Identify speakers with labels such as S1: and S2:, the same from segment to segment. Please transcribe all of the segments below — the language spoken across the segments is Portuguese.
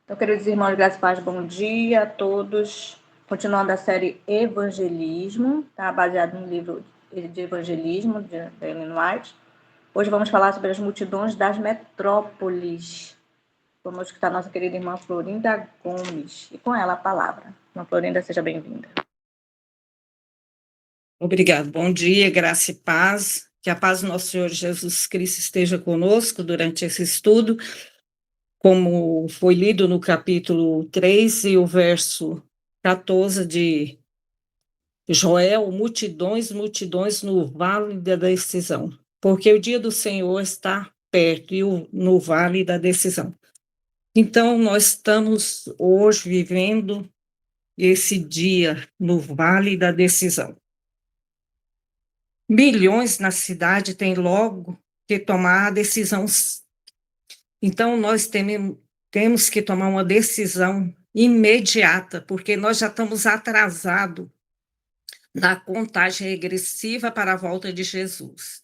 S1: Então, queridos irmãos, graças e paz, bom dia a todos. Continuando a série Evangelismo, tá? Baseado no livro de Evangelismo, de Ellen White. Hoje vamos falar sobre as multidões das metrópoles. Vamos escutar a nossa querida irmã Florinda Gomes. E com ela a palavra. Irmã Florinda, seja bem-vinda.
S2: Obrigado. Bom dia, graça e paz. Que a paz do nosso Senhor Jesus Cristo esteja conosco durante esse estudo. Como foi lido no capítulo 3 e o verso 14 de Joel, multidões, multidões no vale da decisão, porque o dia do Senhor está perto e no vale da decisão. Então, nós estamos hoje vivendo esse dia no vale da decisão. Milhões na cidade têm logo que tomar a decisão. Então, nós temos que tomar uma decisão imediata, porque nós já estamos atrasados na contagem regressiva para a volta de Jesus.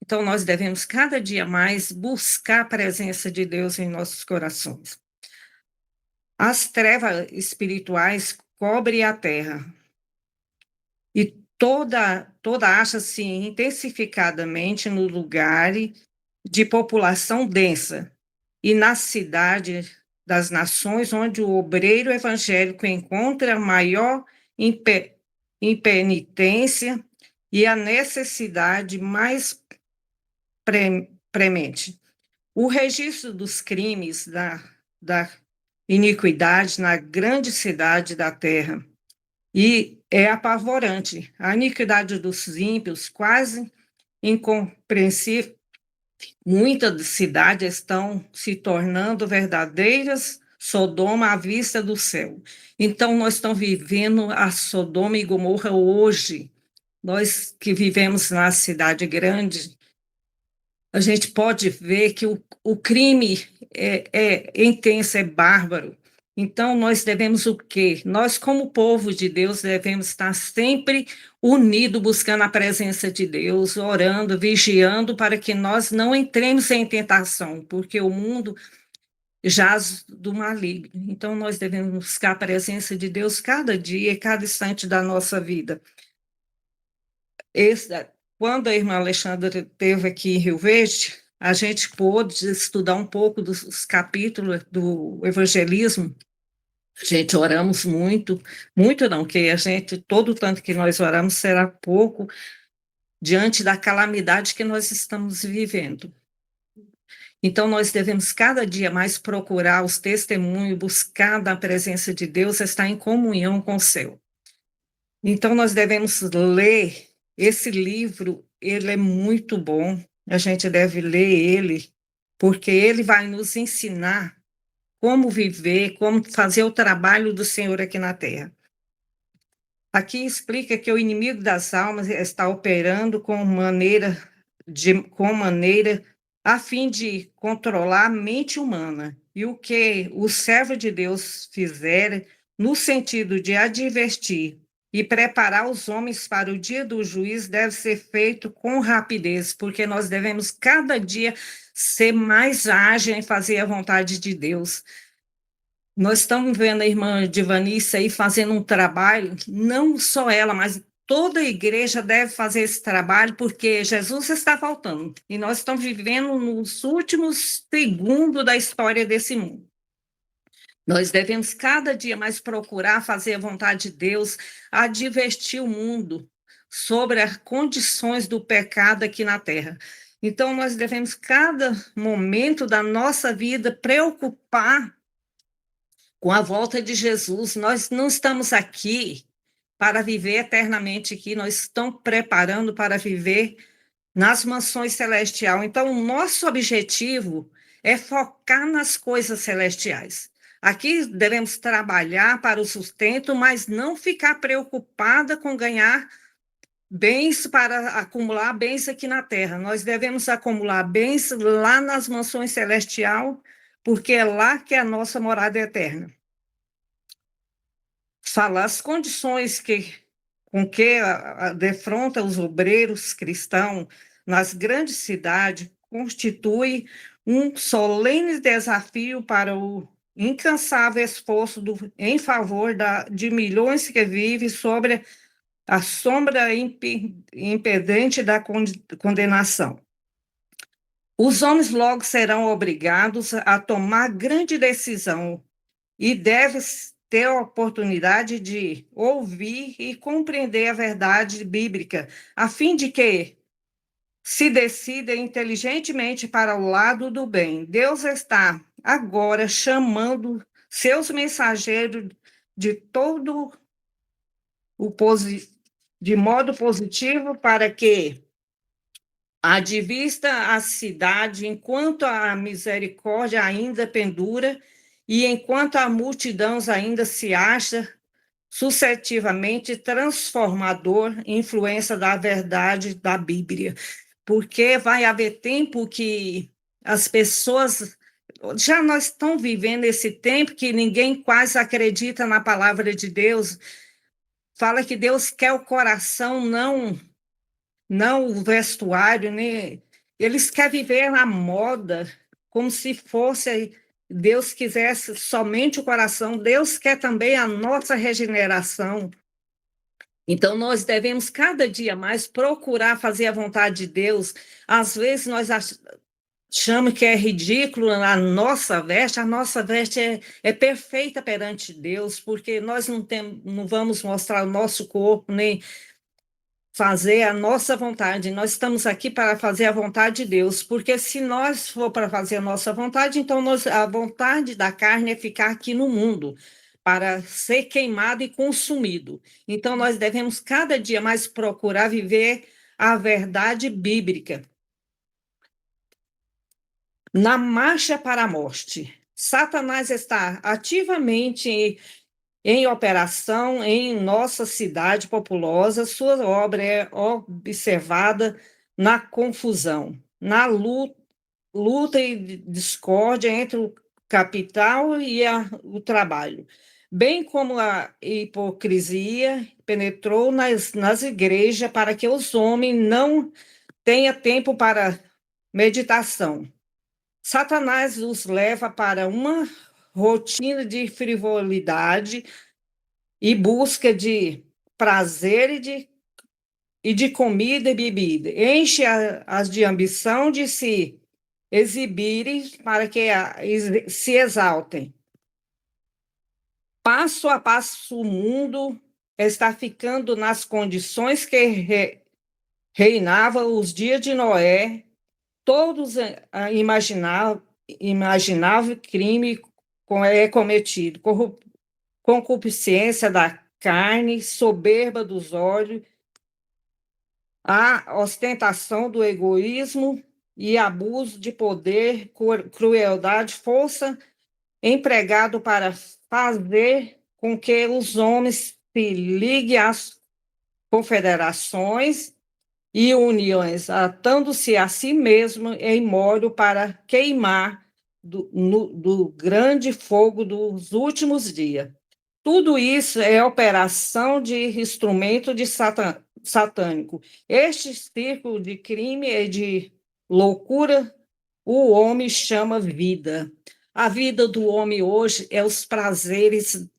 S2: Então, nós devemos cada dia mais buscar a presença de Deus em nossos corações. As trevas espirituais cobrem a terra e toda acha-se intensificadamente no lugar de população densa e na cidade das nações onde o obreiro evangélico encontra maior impenitência e a necessidade mais premente. O registro dos crimes da iniquidade na grande cidade da terra e é apavorante. A iniquidade dos ímpios, quase incompreensível. Muitas cidades estão se tornando verdadeiras Sodoma à vista do céu. Então, nós estamos vivendo a Sodoma e Gomorra hoje. Nós que vivemos na cidade grande, a gente pode ver que o crime é intenso, é bárbaro. Então, nós devemos o quê? Nós, como povo de Deus, devemos estar sempre unidos, buscando a presença de Deus, orando, vigiando, para que nós não entremos em tentação, porque o mundo jaz do maligno. Então, nós devemos buscar a presença de Deus cada dia, cada instante da nossa vida. Quando a irmã Alexandra esteve aqui em Rio Verde, a gente pôde estudar um pouco dos capítulos do evangelismo. Gente, oramos muito, muito não, que a gente, todo o tanto que nós oramos será pouco diante da calamidade que nós estamos vivendo. Então, nós devemos cada dia mais procurar os testemunhos, buscar da presença de Deus, estar em comunhão com o céu. Então, nós devemos ler esse livro, ele é muito bom, a gente deve ler ele, porque ele vai nos ensinar como viver, como fazer o trabalho do Senhor aqui na Terra. Aqui explica que o inimigo das almas está operando com maneira a fim de controlar a mente humana. E o que o servo de Deus fizer, no sentido de advertir e preparar os homens para o dia do juízo, deve ser feito com rapidez, porque nós devemos cada dia ser mais ágil em fazer a vontade de Deus. Nós estamos vendo a irmã Divanice aí fazendo um trabalho, não só ela, mas toda a igreja deve fazer esse trabalho, porque Jesus está voltando, e nós estamos vivendo nos últimos segundos da história desse mundo. Nós devemos cada dia mais procurar fazer a vontade de Deus, advertir o mundo sobre as condições do pecado aqui na Terra. Então, nós devemos, cada momento da nossa vida, preocupar com a volta de Jesus. Nós não estamos aqui para viver eternamente aqui, nós estamos preparando para viver nas mansões celestiais. Então, o nosso objetivo é focar nas coisas celestiais. Aqui devemos trabalhar para o sustento, mas não ficar preocupada com ganhar bens para acumular bens aqui na terra. Nós devemos acumular bens lá nas mansões celestiais, porque é lá que é a nossa morada eterna. Falar as condições com que defronta os obreiros cristãos nas grandes cidades constitui um solene desafio para incansável esforço em favor de milhões que vivem sobre a sombra impedente da condenação. Os homens logo serão obrigados a tomar grande decisão e devem ter a oportunidade de ouvir e compreender a verdade bíblica, a fim de que se decida inteligentemente para o lado do bem. Deus está agora chamando seus mensageiros de todo de modo positivo para que advista a cidade enquanto a misericórdia ainda pendura e enquanto a multidão ainda se acha suscetivamente transformador influência da verdade da Bíblia. Porque vai haver tempo que as pessoas já nós estamos vivendo esse tempo que ninguém quase acredita na palavra de Deus. Fala que Deus quer o coração, não o vestuário, né? Eles querem viver na moda, como se fosse Deus quisesse somente o coração. Deus quer também a nossa regeneração. Então, nós devemos cada dia mais procurar fazer a vontade de Deus. Às vezes, nós achamos que é ridículo a nossa veste é perfeita perante Deus, porque nós não vamos mostrar o nosso corpo, nem fazer a nossa vontade. Nós estamos aqui para fazer a vontade de Deus, porque se nós for para fazer a nossa vontade, então a vontade da carne é ficar aqui no mundo, para ser queimado e consumido. Então, nós devemos cada dia mais procurar viver a verdade bíblica. Na marcha para a morte, Satanás está ativamente em operação em nossa cidade populosa. Sua obra é observada na confusão, na luta e discórdia entre o capital e o trabalho, bem como a hipocrisia penetrou nas igrejas para que os homens não tenham tempo para meditação. Satanás os leva para uma rotina de frivolidade e busca de prazer e de comida e bebida. Enche as de ambição de se exibirem para que se exaltem. Passo a passo, o mundo está ficando nas condições que reinava os dias de Noé. Todos imaginavam crime cometido, concupiscência da carne, soberba dos olhos, a ostentação do egoísmo e abuso de poder, crueldade, força empregado para fazer com que os homens se liguem às confederações e uniões, atando-se a si mesmo em molho para queimar do grande fogo dos últimos dias. Tudo isso é operação de instrumento de satânico. Este círculo de crime e de loucura, o homem chama vida. A vida do homem hoje é os prazeres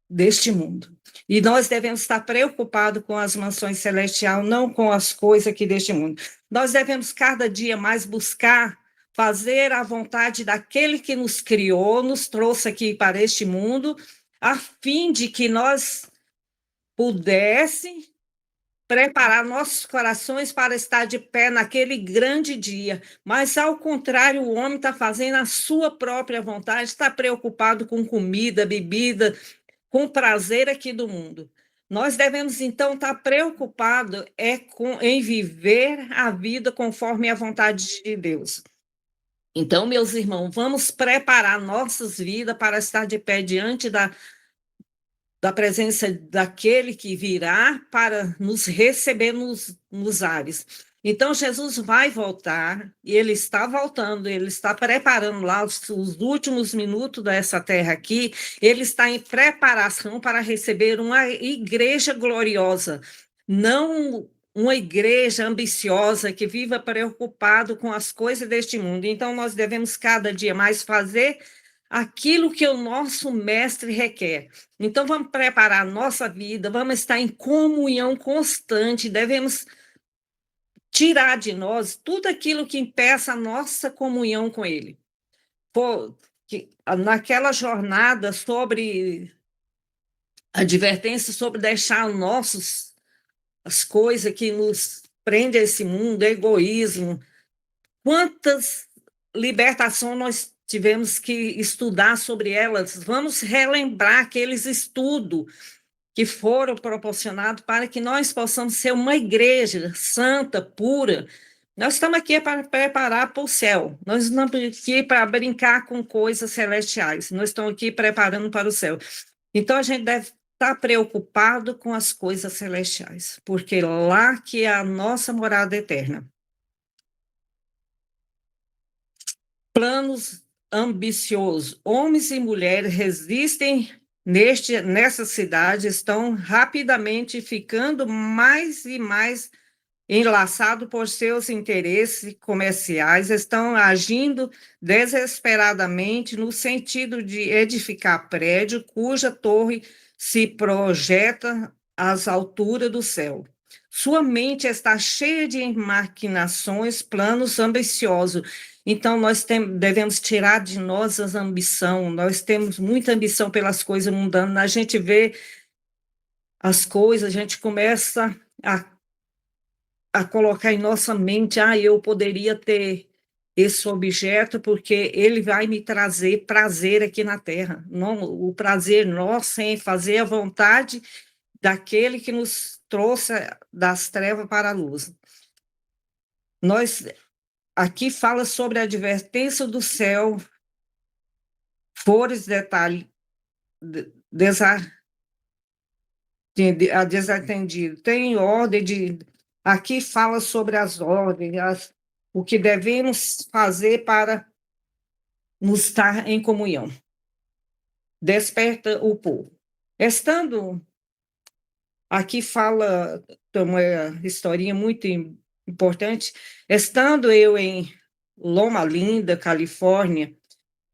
S2: deste mundo. E nós devemos estar preocupados com as mansões celestiais, não com as coisas aqui deste mundo. Nós devemos cada dia mais buscar fazer a vontade daquele que nos criou, nos trouxe aqui para este mundo, a fim de que nós pudéssemos preparar nossos corações para estar de pé naquele grande dia. Mas, ao contrário, o homem está fazendo a sua própria vontade, está preocupado com comida, bebida, com prazer aqui do mundo. Nós devemos, então, estar preocupados em viver a vida conforme a vontade de Deus. Então, meus irmãos, vamos preparar nossas vidas para estar de pé diante da presença daquele que virá para nos receber nos ares. Então, Jesus vai voltar, e ele está voltando, ele está preparando lá os últimos minutos dessa terra aqui, ele está em preparação para receber uma igreja gloriosa, não uma igreja ambiciosa que viva preocupado com as coisas deste mundo. Então, nós devemos cada dia mais fazer aquilo que o nosso mestre requer. Então, vamos preparar a nossa vida, vamos estar em comunhão constante, devemos tirar de nós tudo aquilo que impeça a nossa comunhão com Ele. Naquela jornada sobre advertência sobre deixar as coisas que nos prendem a esse mundo, egoísmo, quantas libertações nós tivemos que estudar sobre elas. Vamos relembrar aqueles estudos que foram proporcionados para que nós possamos ser uma igreja santa, pura. Nós estamos aqui para preparar para o céu. Nós não estamos aqui para brincar com coisas celestiais. Nós estamos aqui preparando para o céu. Então, a gente deve estar preocupado com as coisas celestiais, porque lá que é a nossa morada eterna. Planos ambiciosos. Homens e mulheres resistem nessa cidade, estão rapidamente ficando mais e mais enlaçados por seus interesses comerciais, estão agindo desesperadamente no sentido de edificar prédio cuja torre se projeta às alturas do céu. Sua mente está cheia de maquinações, planos ambiciosos. Então, devemos tirar de nós a ambição. Nós temos muita ambição pelas coisas mundanas. A gente vê as coisas, a gente começa a colocar em nossa mente, eu poderia ter esse objeto porque ele vai me trazer prazer aqui na Terra. Não, o prazer nosso é fazer a vontade daquele que nos trouxe das trevas para a luz. Aqui fala sobre a advertência do céu, fores desatendido. Tem ordem de... Aqui fala sobre as ordens, o que devemos fazer para nos estar em comunhão. Desperta o povo. Aqui fala uma historinha muito importante. Estando eu em Loma Linda, Califórnia,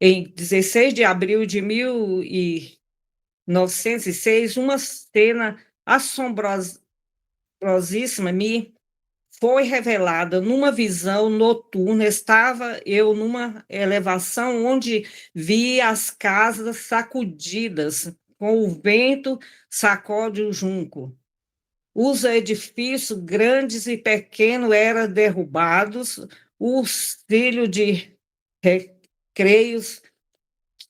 S2: em 16 de abril de 1906, uma cena assombrosíssima me foi revelada numa visão noturna. Estava eu numa elevação onde vi as casas sacudidas, com o vento sacode o junco. Os edifícios grandes e pequenos eram derrubados, os trilhos de recreios,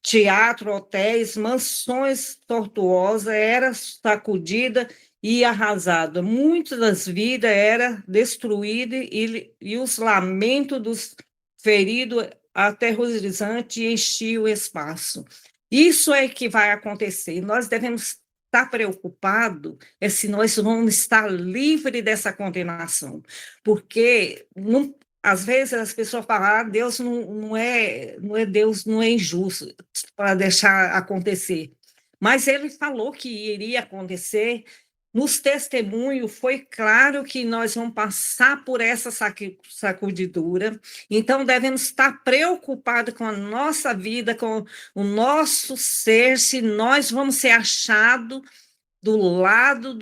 S2: teatro, hotéis, mansões tortuosas eram sacudidas e arrasada. Muitas das vidas eram destruídas e os lamentos dos feridos aterrorizantes enchiam o espaço. Isso é que vai acontecer. Nós devemos estar preocupados se nós vamos estar livres dessa condenação, porque às vezes as pessoas falam, Deus não é Deus, não é injusto para deixar acontecer. Mas ele falou que iria acontecer. Nos testemunhos foi claro que nós vamos passar por essa sacudidura, então devemos estar preocupados com a nossa vida, com o nosso ser, se nós vamos ser achados do lado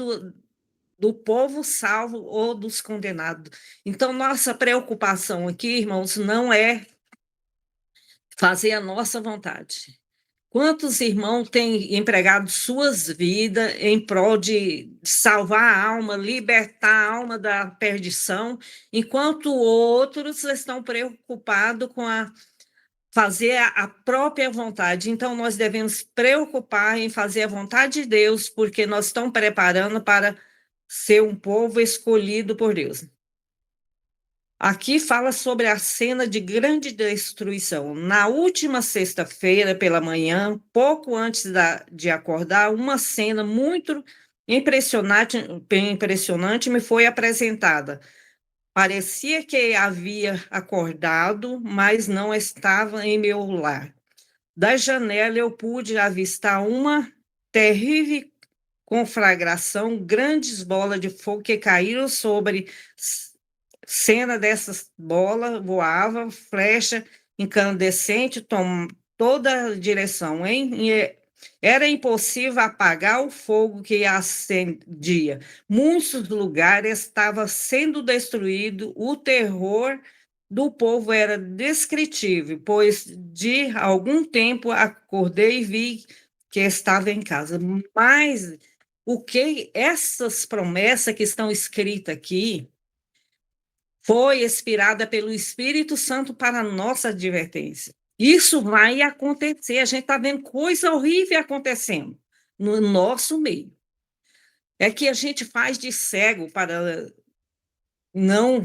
S2: do povo salvo ou dos condenados. Então, nossa preocupação aqui, irmãos, não é fazer a nossa vontade. Quantos irmãos têm empregado suas vidas em prol de salvar a alma, libertar a alma da perdição, enquanto outros estão preocupados com fazer a própria vontade. Então, nós devemos preocupar em fazer a vontade de Deus, porque nós estamos preparando para ser um povo escolhido por Deus. Aqui fala sobre a cena de grande destruição. Na última sexta-feira, pela manhã, pouco antes de acordar, uma cena muito impressionante me foi apresentada. Parecia que havia acordado, mas não estava em meu lar. Da janela eu pude avistar uma terrível conflagração, grandes bolas de fogo que caíram sobre cena dessas bolas, voava, flecha incandescente toda a direção, era impossível apagar o fogo que acendia. Muitos lugares estavam sendo destruídos, o terror do povo era descritível, pois de algum tempo acordei e vi que estava em casa. Mas o que essas promessas que estão escritas aqui foi inspirada pelo Espírito Santo para nossa advertência. Isso vai acontecer, a gente está vendo coisa horrível acontecendo no nosso meio. É que a gente faz de cego para não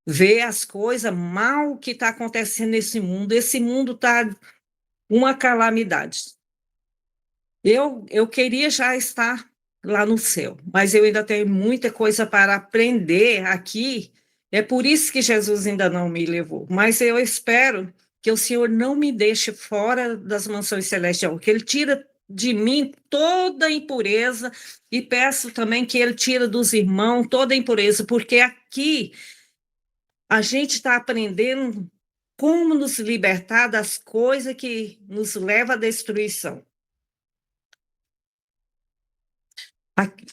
S2: ver as coisas mal que está acontecendo nesse mundo. Esse mundo está uma calamidade. Eu queria já estar lá no céu, mas eu ainda tenho muita coisa para aprender aqui. É por isso que Jesus ainda não me levou. Mas eu espero que o Senhor não me deixe fora das mansões celestiais, que Ele tira de mim toda a impureza e peço também que Ele tira dos irmãos toda a impureza, porque aqui a gente está aprendendo como nos libertar das coisas que nos levam à destruição.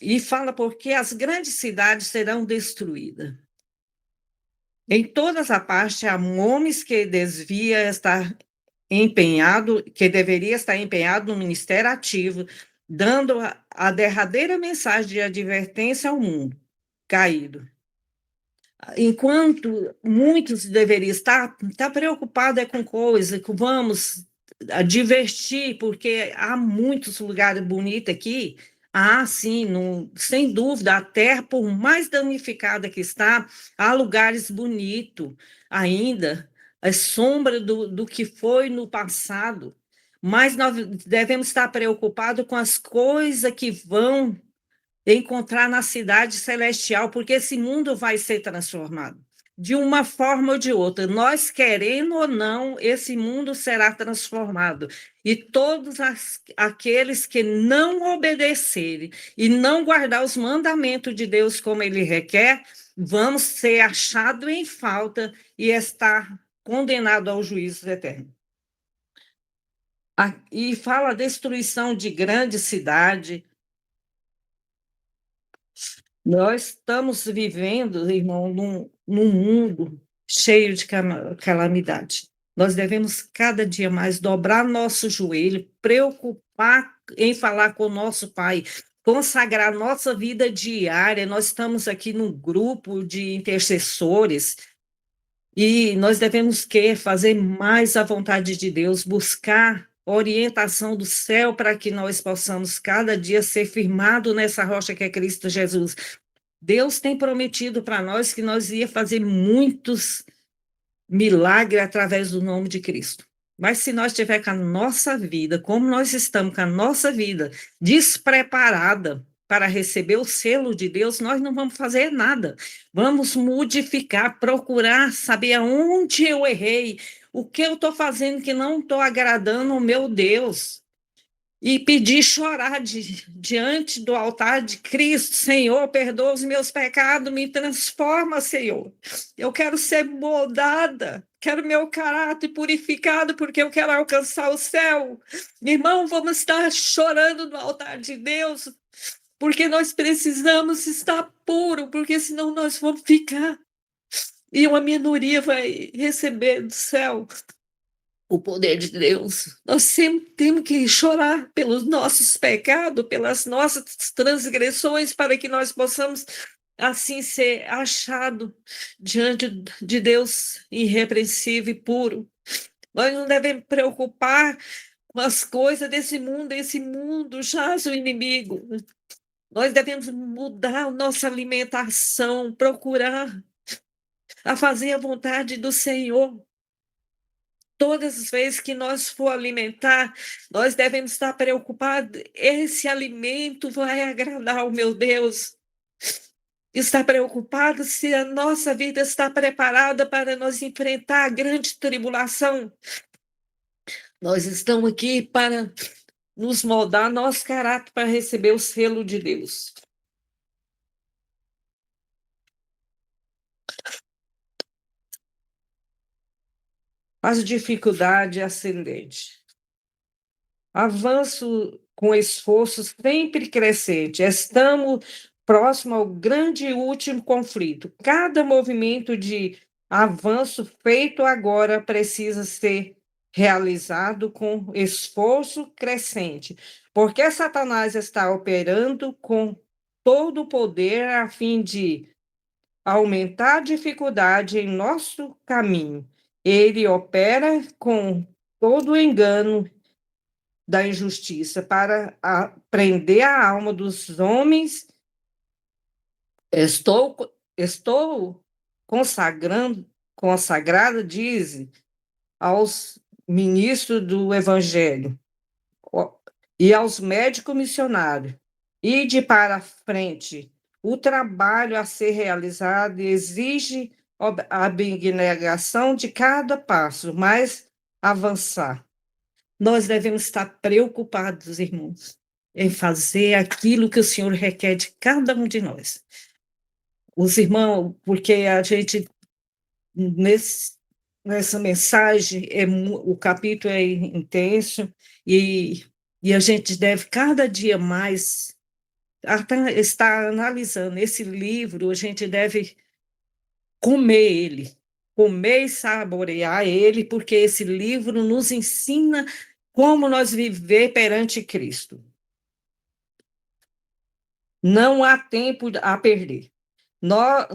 S2: E fala porque as grandes cidades serão destruídas. Em todas as partes há homens que desvia estar empenhado, que deveria estar empenhado no ministério ativo, dando a derradeira mensagem de advertência ao mundo caído. Enquanto muitos deveriam estar preocupados com coisas que vamos divertir, porque há muitos lugares bonitos aqui. Ah, sim, sem dúvida, a terra, por mais danificada que está, há lugares bonitos ainda, é sombra do que foi no passado, mas nós devemos estar preocupados com as coisas que vão encontrar na cidade celestial, porque esse mundo vai ser transformado. De uma forma ou de outra, nós querendo ou não, esse mundo será transformado. E todos aqueles que não obedecerem e não guardar os mandamentos de Deus como ele requer, vão ser achados em falta e estar condenados ao juízo eterno. E fala a destruição de grande cidade. Nós estamos vivendo, irmão, num mundo cheio de calamidade. Nós devemos cada dia mais dobrar nosso joelho, preocupar em falar com o nosso Pai, consagrar nossa vida diária. Nós estamos aqui num grupo de intercessores e nós devemos fazer mais a vontade de Deus, buscar orientação do céu para que nós possamos cada dia ser firmado nessa rocha que é Cristo Jesus. Deus tem prometido para nós que nós ia fazer muitos milagres através do nome de Cristo. Mas se nós tiver com a nossa vida, como nós estamos com a nossa vida despreparada para receber o selo de Deus, nós não vamos fazer nada. Vamos modificar, procurar saber aonde eu errei, o que eu estou fazendo que não estou agradando ao meu Deus. E pedir, chorar diante do altar de Cristo. Senhor, perdoa os meus pecados, me transforma, Senhor. Eu quero ser moldada, quero meu caráter purificado, porque eu quero alcançar o céu. Irmão, vamos estar chorando no altar de Deus, porque nós precisamos estar puro, porque senão nós vamos ficar. E uma minoria vai receber do céu o poder de Deus. Nós sempre temos que chorar pelos nossos pecados, pelas nossas transgressões, para que nós possamos assim ser achado diante de Deus irrepreensível e puro. Nós não devemos preocupar com as coisas desse mundo. Esse mundo jaz o inimigo. Nós devemos mudar a nossa alimentação, procurar a fazer a vontade do Senhor. Todas as vezes que nós for alimentar, nós devemos estar preocupados. Esse alimento vai agradar o meu Deus. Estar preocupado se a nossa vida está preparada para nós enfrentar a grande tribulação. Nós estamos aqui para nos moldar nosso caráter para receber o selo de Deus. as dificuldades ascendentes. Avanço com esforço sempre crescente. Estamos próximo ao grande e último conflito. Cada movimento de avanço feito agora precisa ser realizado com esforço crescente, porque Satanás está operando com todo o poder a fim de aumentar a dificuldade em nosso caminho. Ele opera com todo o engano da injustiça para prender a alma dos homens. Estou consagrado, diz, aos ministros do Evangelho e aos médicos missionários. Ide para frente. O trabalho a ser realizado exige a abnegação de cada passo, mas avançar. Nós devemos estar preocupados, irmãos, em fazer aquilo que o Senhor requer de cada um de nós. Os irmãos, porque a gente, nessa mensagem, o capítulo é intenso e a gente deve cada dia mais estar analisando esse livro, a gente deve comer e saborear ele, porque esse livro nos ensina como nós viver perante Cristo. Não há tempo a perder. Nós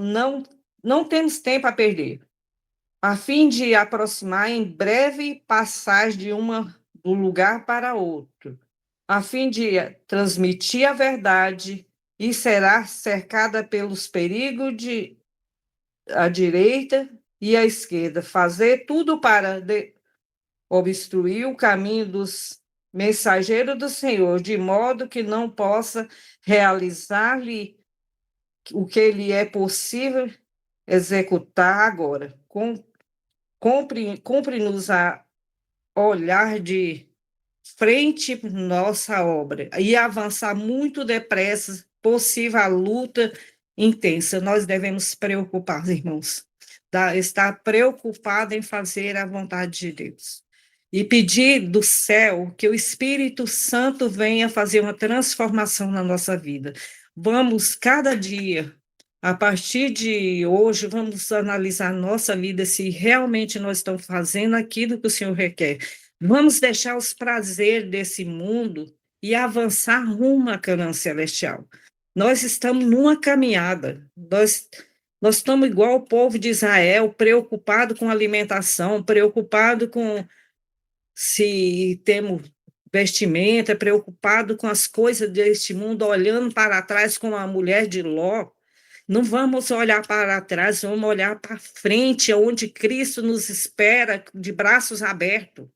S2: não temos tempo a perder. A fim de aproximar em breve passagem do lugar para outro, a fim de transmitir a verdade e será cercada pelos perigos de a direita e a esquerda, fazer tudo para obstruir o caminho dos mensageiros do Senhor, de modo que não possa realizar-lhe o que lhe é possível executar agora. Cumpre-nos a olhar de frente nossa obra e avançar muito depressa, possível a luta intensa. Nós devemos preocupar, irmãos, estar preocupado em fazer a vontade de Deus. E pedir do céu que o Espírito Santo venha fazer uma transformação na nossa vida. Vamos, cada dia, a partir de hoje, vamos analisar nossa vida, se realmente nós estamos fazendo aquilo que o Senhor requer. Vamos deixar os prazeres desse mundo e avançar rumo à Canaã celestial. Nós estamos numa caminhada, nós estamos igual o povo de Israel, preocupado com alimentação, preocupado com se temos vestimenta, preocupado com as coisas deste mundo, olhando para trás como a mulher de Ló. Não vamos olhar para trás, vamos olhar para frente, onde Cristo nos espera, de braços abertos.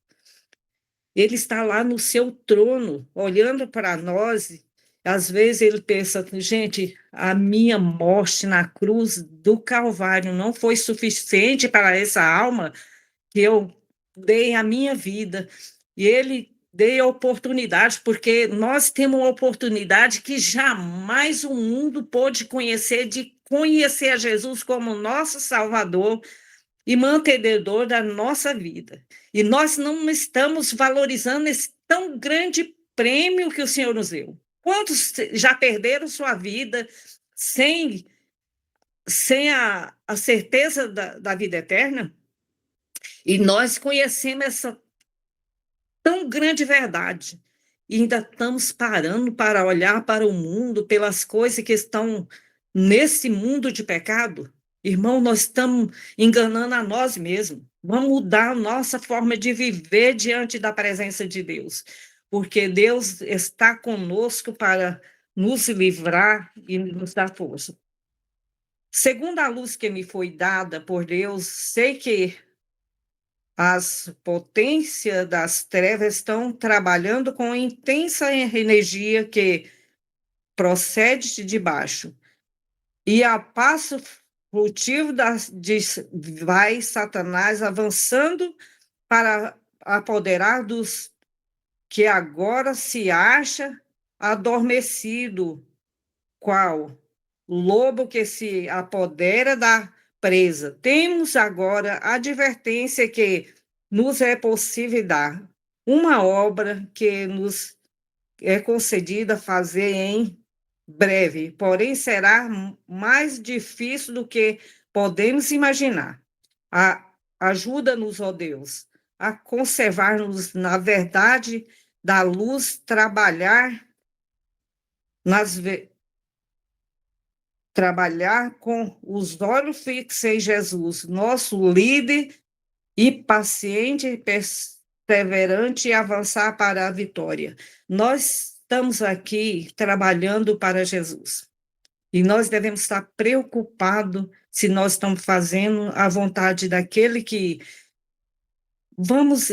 S2: Ele está lá no seu trono, olhando para nós. Às vezes ele pensa, gente, a minha morte na cruz do Calvário não foi suficiente para essa alma que eu dei a minha vida. E ele deu a oportunidade, porque nós temos uma oportunidade que jamais o mundo pôde conhecer, de conhecer a Jesus como nosso Salvador e mantenedor da nossa vida. E nós não estamos valorizando esse tão grande prêmio que o Senhor nos deu. Quantos já perderam sua vida sem a certeza da vida eterna? E nós conhecemos essa tão grande verdade. E ainda estamos parando para olhar para o mundo, pelas coisas que estão nesse mundo de pecado. Irmão, nós estamos enganando a nós mesmos. Vamos mudar a nossa forma de viver diante da presença de Deus, porque Deus está conosco para nos livrar e nos dar força. Segundo a luz que me foi dada por Deus, sei que as potências das trevas estão trabalhando com intensa energia que procede de baixo. E a passo furtivo vai Satanás avançando para apoderar dos que agora se acha adormecido, qual lobo que se apodera da presa. Temos agora a advertência que nos é possível dar uma obra que nos é concedida fazer em breve, porém será mais difícil do que podemos imaginar. Ajuda-nos, ó Deus, a conservar-nos na verdade da luz, nas, trabalhar com os olhos fixos em Jesus, nosso líder e paciente, perseverante e avançar para a vitória. Nós estamos aqui trabalhando para Jesus. E nós devemos estar preocupados se nós estamos fazendo a vontade daquele que... Vamos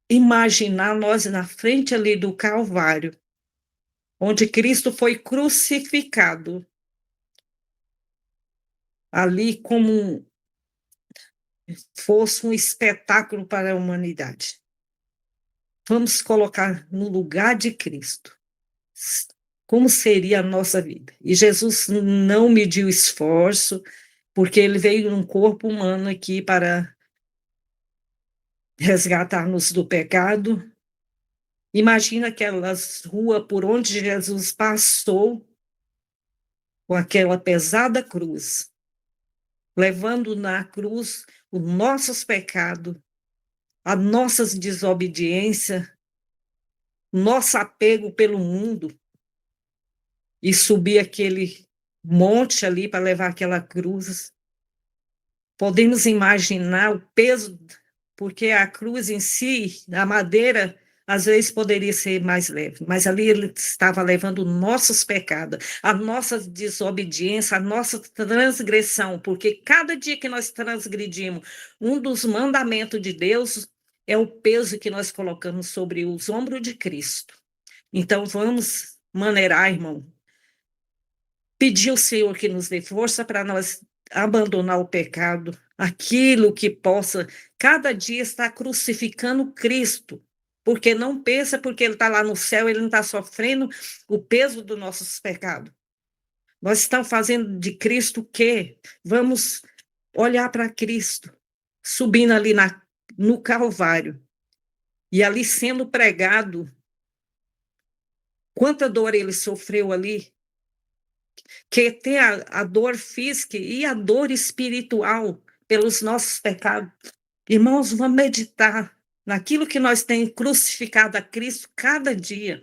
S2: imaginar nós na frente ali do Calvário, onde Cristo foi crucificado, ali como fosse um espetáculo para a humanidade. Vamos colocar no lugar de Cristo. Como seria a nossa vida? E Jesus não mediu esforço, porque ele veio num corpo humano aqui para resgatar-nos do pecado. Imagina aquelas ruas por onde Jesus passou com aquela pesada cruz, levando na cruz os nossos pecados, a nossa desobediência, nosso apego pelo mundo, e subir aquele monte ali para levar aquela cruz. Podemos imaginar o peso, porque a cruz em si, a madeira, às vezes poderia ser mais leve, mas ali ele estava levando nossos pecados, a nossa desobediência, a nossa transgressão, porque cada dia que nós transgredimos um dos mandamentos de Deus, é o peso que nós colocamos sobre os ombros de Cristo. Então, vamos maneirar, irmão, pedir ao Senhor que nos dê força para nós abandonar o pecado, aquilo que possa cada dia estar crucificando Cristo, porque não pensa porque ele está lá no céu, ele não está sofrendo o peso dos nossos pecados. Nós estamos fazendo de Cristo o quê? Vamos olhar para Cristo, subindo ali no Calvário, e ali sendo pregado, quanta dor ele sofreu ali, que tem a dor física e a dor espiritual pelos nossos pecados. Irmãos, vamos meditar naquilo que nós temos crucificado a Cristo cada dia.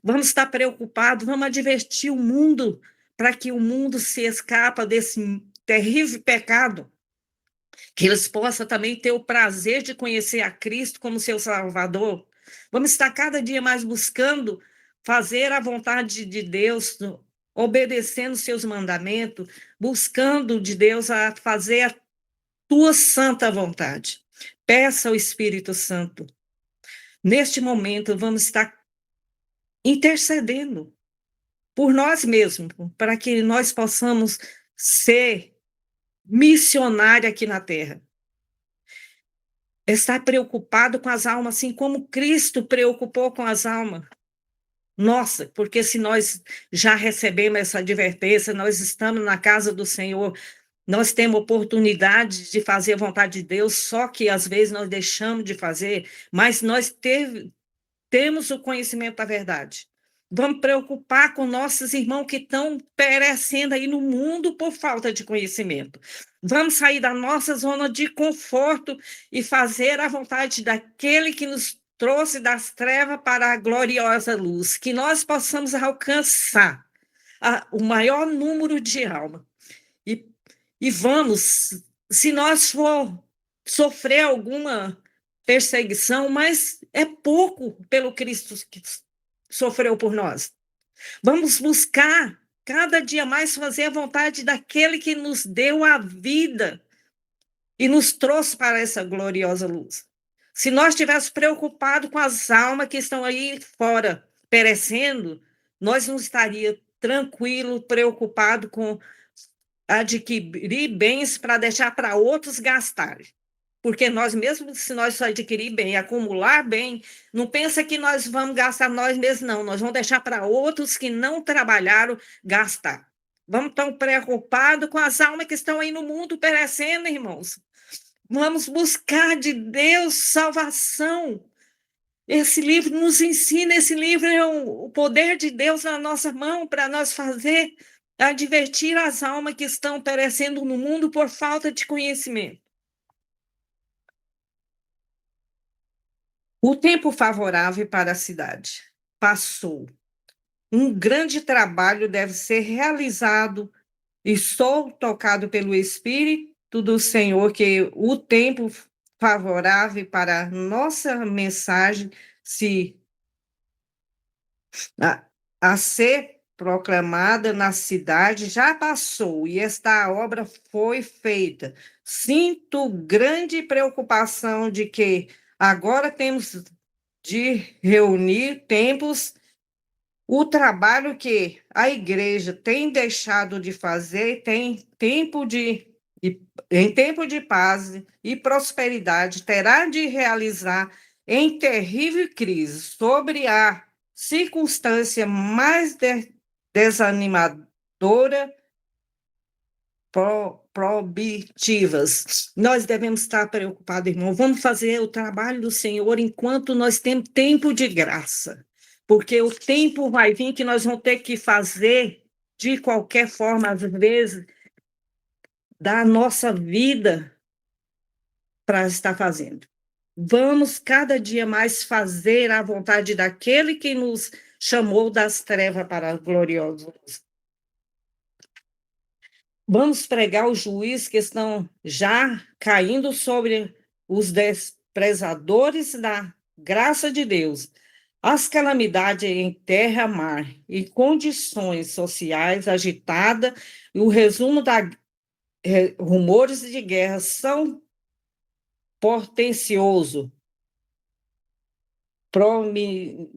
S2: Vamos estar preocupados, vamos advertir o mundo para que o mundo se escapa desse terrível pecado, que eles possam também ter o prazer de conhecer a Cristo como seu Salvador. Vamos estar cada dia mais buscando fazer a vontade de Deus, obedecendo seus mandamentos, buscando de Deus a fazer a tua santa vontade. Peça ao Espírito Santo. Neste momento, vamos estar intercedendo por nós mesmos, para que nós possamos ser missionários aqui na Terra. Estar preocupado com as almas, assim como Cristo preocupou com as almas. Nossa, porque se nós já recebemos essa advertência, nós estamos na casa do Senhor, nós temos oportunidade de fazer a vontade de Deus, só que às vezes nós deixamos de fazer, mas nós temos o conhecimento da verdade. Vamos preocupar com nossos irmãos que estão perecendo aí no mundo por falta de conhecimento. Vamos sair da nossa zona de conforto e fazer a vontade daquele que nos trouxe das trevas para a gloriosa luz, que nós possamos alcançar o maior número de almas. E vamos, se nós for sofrer alguma perseguição, mas é pouco pelo Cristo que sofreu por nós. Vamos buscar cada dia mais fazer a vontade daquele que nos deu a vida e nos trouxe para essa gloriosa luz. Se nós estivéssemos preocupados com as almas que estão aí fora perecendo, nós não estaríamos tranquilos, preocupados com adquirir bens para deixar para outros gastarem. Porque nós mesmos, se nós adquirir bem, acumular bem, não pensa que nós vamos gastar nós mesmos, não. Nós vamos deixar para outros que não trabalharam gastar. Vamos estar preocupados com as almas que estão aí no mundo perecendo, irmãos. Vamos buscar de Deus salvação. Esse livro nos ensina, esse livro é o poder de Deus na nossa mão para nós fazer, advertir as almas que estão perecendo no mundo por falta de conhecimento. O tempo favorável para a cidade passou. Um grande trabalho deve ser realizado e sou tocado pelo Espírito do Senhor que o tempo favorável para nossa mensagem se a, a ser proclamada na cidade já passou e esta obra foi feita. Sinto grande preocupação de que agora temos de reunir tempos o trabalho que a igreja tem deixado de fazer em tempo de paz e prosperidade terá de realizar em terrível crise sobre a circunstância mais desanimadora proibitivas. Nós devemos estar preocupados, irmão. Vamos fazer o trabalho do Senhor enquanto nós temos tempo de graça. Porque o tempo vai vir que nós vamos ter que fazer de qualquer forma, às vezes, da nossa vida para estar fazendo. Vamos cada dia mais fazer a vontade daquele que nos chamou das trevas para a gloriosa luz. Vamos pregar os juízes que estão já caindo sobre os desprezadores da graça de Deus. As calamidades em terra, mar e condições sociais agitadas, e o resumo da rumores de guerra são portentoso.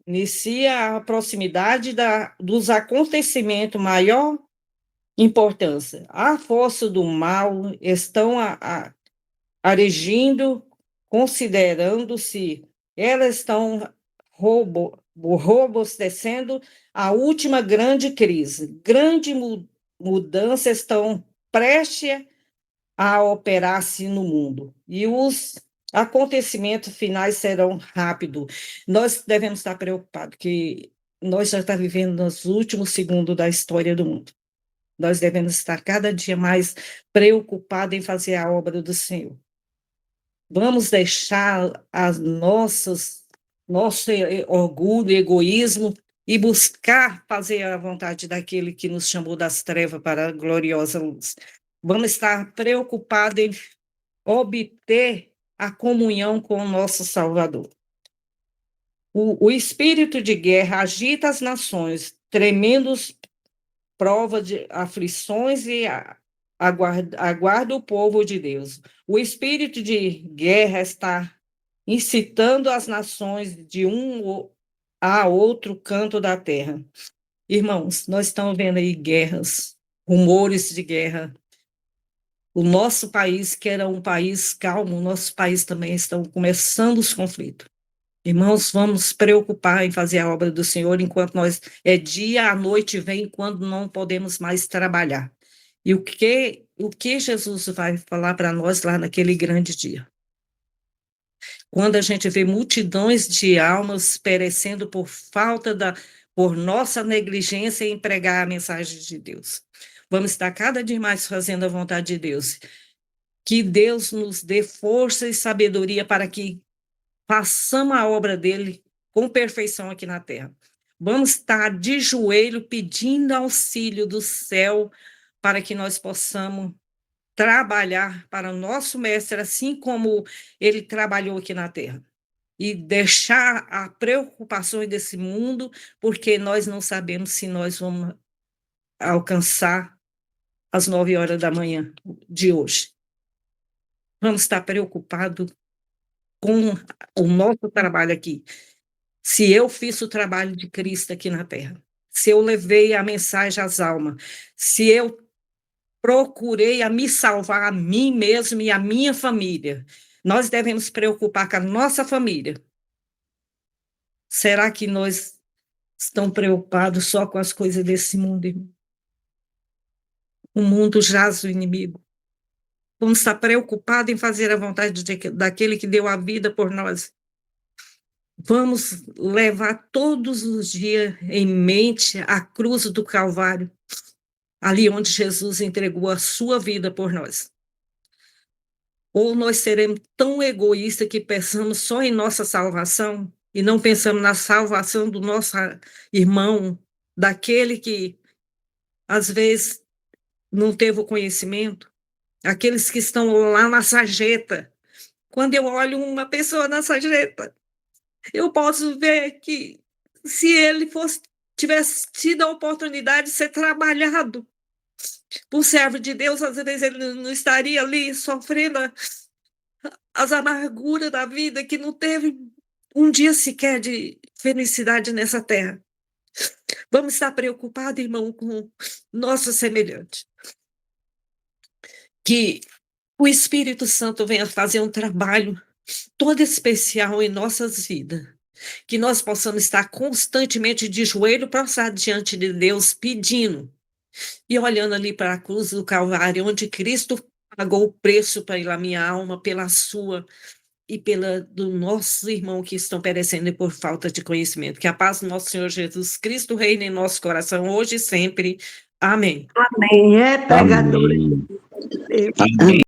S2: Inicia a proximidade dos acontecimentos maior importância. A força do mal estão agindo, considerando-se, elas estão robustecendo a última grande crise. Grande mudança estão prestes a operar-se no mundo. E os acontecimentos finais serão rápidos. Nós devemos estar preocupados, que nós já estamos vivendo nos últimos segundos da história do mundo. Nós devemos estar cada dia mais preocupados em fazer a obra do Senhor. Vamos deixar nosso orgulho, egoísmo e buscar fazer a vontade daquele que nos chamou das trevas para a gloriosa luz. Vamos estar preocupados em obter a comunhão com o nosso Salvador. O espírito de guerra agita as nações, tremendos prova de aflições e aguarda o povo de Deus. O espírito de guerra está incitando as nações de um a outro canto da terra. Irmãos, nós estamos vendo aí guerras, rumores de guerra. O nosso país, que era um país calmo, o nosso país também estão começando os conflitos. Irmãos, vamos preocupar em fazer a obra do Senhor enquanto nós é dia, a noite vem, quando não podemos mais trabalhar. E o que Jesus vai falar para nós lá naquele grande dia? Quando a gente vê multidões de almas perecendo por nossa negligência em pregar a mensagem de Deus. Vamos estar cada dia mais fazendo a vontade de Deus. Que Deus nos dê força e sabedoria para que façamos a obra dele com perfeição aqui na terra. Vamos estar de joelho pedindo auxílio do céu para que nós possamos trabalhar para o nosso mestre, assim como ele trabalhou aqui na terra. E deixar a preocupação desse mundo, porque nós não sabemos se nós vamos alcançar às 9 horas da manhã de hoje. Vamos estar preocupados com o nosso trabalho aqui. Se eu fiz o trabalho de Cristo aqui na terra, se eu levei a mensagem às almas, se eu procurei a me salvar a mim mesmo e a minha família, nós devemos preocupar com a nossa família. Será que nós estamos preocupados só com as coisas desse mundo, irmão? O mundo jaz o inimigo. Vamos estar preocupados em fazer a vontade daquele que deu a vida por nós. Vamos levar todos os dias em mente a cruz do Calvário, ali onde Jesus entregou a sua vida por nós. Ou nós seremos tão egoístas que pensamos só em nossa salvação e não pensamos na salvação do nosso irmão, daquele que, às vezes, não teve o conhecimento, aqueles que estão lá na sarjeta. Quando eu olho uma pessoa na sarjeta, eu posso ver que se ele tivesse tido a oportunidade de ser trabalhado por servo de Deus, às vezes ele não estaria ali sofrendo as amarguras da vida, que não teve um dia sequer de felicidade nessa terra. Vamos estar preocupados, irmão, com nosso semelhante. Que o Espírito Santo venha fazer um trabalho todo especial em nossas vidas. Que nós possamos estar constantemente de joelho prostrado diante de Deus, pedindo e olhando ali para a cruz do Calvário, onde Cristo pagou o preço pela minha alma, pela sua e pela do nosso irmão que estão perecendo por falta de conhecimento. Que a paz do nosso Senhor Jesus Cristo reine em nosso coração hoje e sempre. Amém.
S3: Amém. É pregador.
S4: Amém.